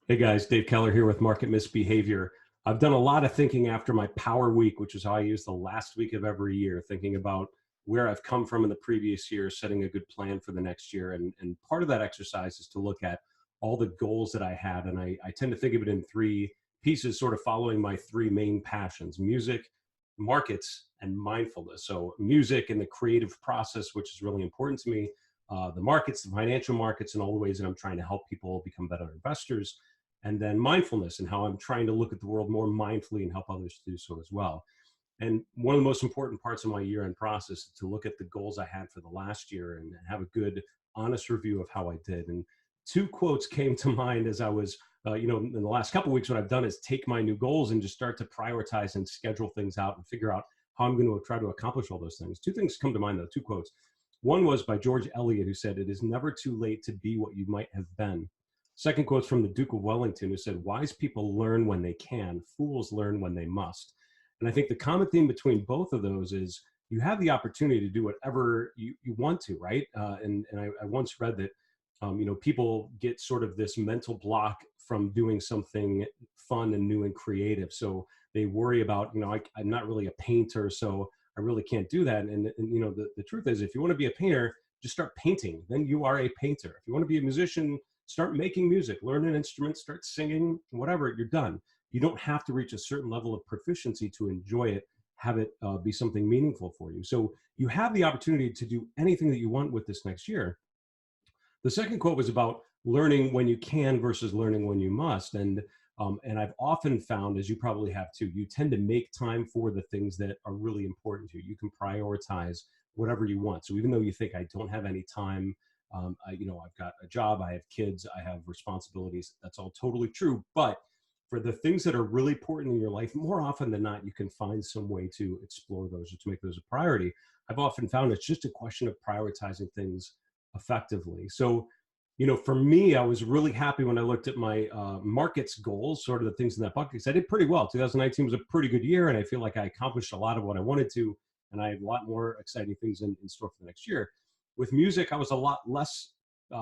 Hey guys, Dave Keller here with Market Misbehavior. I've done a lot of thinking after my Power Week, which is how I use the last week of every year, thinking about where I've come from in the previous year, setting a good plan for the next year. And part of that exercise is to look at all the goals that I had. And I tend to think of it in three pieces, sort of following my three main passions: music, markets, and mindfulness. So, music and the creative process, which is really important to me, the markets, the financial markets, and all the ways that I'm trying to help people become better investors, and then mindfulness and how I'm trying to look at the world more mindfully and help others to do so as well. And one of the most important parts of my year-end process is to look at the goals I had for the last year and have a good, honest review of how I did. And two quotes came to mind as I was, in the last couple of weeks. What I've done is take my new goals and just start to prioritize and schedule things out and figure out how I'm going to try to accomplish all those things. Two things come to mind, though. Two quotes. One was by George Eliot, who said, "It is never too late to be what you might have been." Second quote's from the Duke of Wellington, who said, "Wise people learn when they can, fools learn when they must." And I think the common theme between both of those is you have the opportunity to do whatever you want to, right? And I once read that, people get sort of this mental block from doing something fun and new and creative. So they worry about, I'm not really a painter, so I really can't do that. And the truth is, if you want to be a painter, just start painting. Then you are a painter. If you want to be a musician, start making music, learn an instrument, start singing, whatever, you're done. You don't have to reach a certain level of proficiency to enjoy it, have it be something meaningful for you. So you have the opportunity to do anything that you want with this next year. The second quote was about learning when you can versus learning when you must. And I've often found, as you probably have too, you tend to make time for the things that are really important to you. You can prioritize whatever you want. So even though you think, I don't have any time, I've got a job, I have kids, I have responsibilities. That's all totally true. But for the things that are really important in your life, more often than not, you can find some way to explore those or to make those a priority. I've often found it's just a question of prioritizing things effectively. So, for me, I was really happy when I looked at my markets goals, sort of the things in that bucket, because I did pretty well. 2019 was a pretty good year, and I feel like I accomplished a lot of what I wanted to, and I had a lot more exciting things in store for the next year. With music, I was a lot less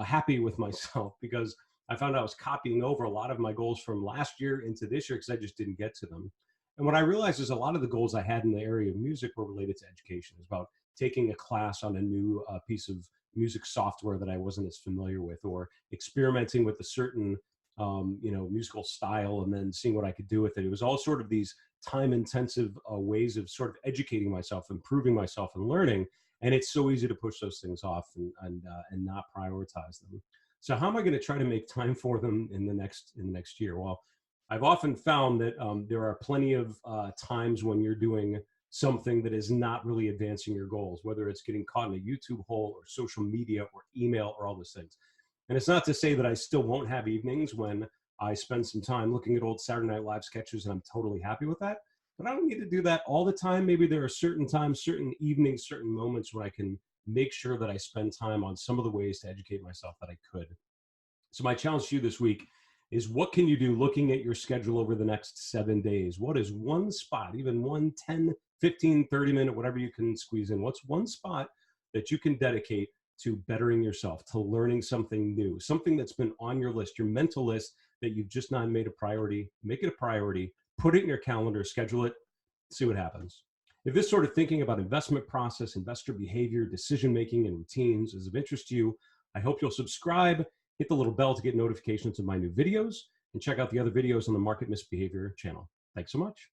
happy with myself because I found I was copying over a lot of my goals from last year into this year because I just didn't get to them. And what I realized is a lot of the goals I had in the area of music were related to education. It's about taking a class on a new piece of music software that I wasn't as familiar with, or experimenting with a certain musical style and then seeing what I could do with it. It was all sort of these time intensive ways of sort of educating myself, improving myself, and learning. And it's so easy to push those things off and not prioritize them. So how am I going to try to make time for them in the next year? Well, I've often found that there are plenty of times when you're doing something that is not really advancing your goals, whether it's getting caught in a YouTube hole or social media or email or all those things. And it's not to say that I still won't have evenings when I spend some time looking at old Saturday Night Live sketches and I'm totally happy with that. But I don't need to do that all the time. Maybe there are certain times, certain evenings, certain moments when I can make sure that I spend time on some of the ways to educate myself that I could. So my challenge to you this week is, what can you do looking at your schedule over the next 7 days? What is one spot, even one 10, 15, 30-minute, whatever you can squeeze in? What's one spot that you can dedicate to bettering yourself, to learning something new, something that's been on your list, your mental list that you've just not made a priority? Make it a priority, put it in your calendar, schedule it, see what happens. If this sort of thinking about investment process, investor behavior, decision-making, and routines is of interest to you, I hope you'll subscribe, hit the little bell to get notifications of my new videos, and check out the other videos on the Market Misbehavior channel. Thanks so much.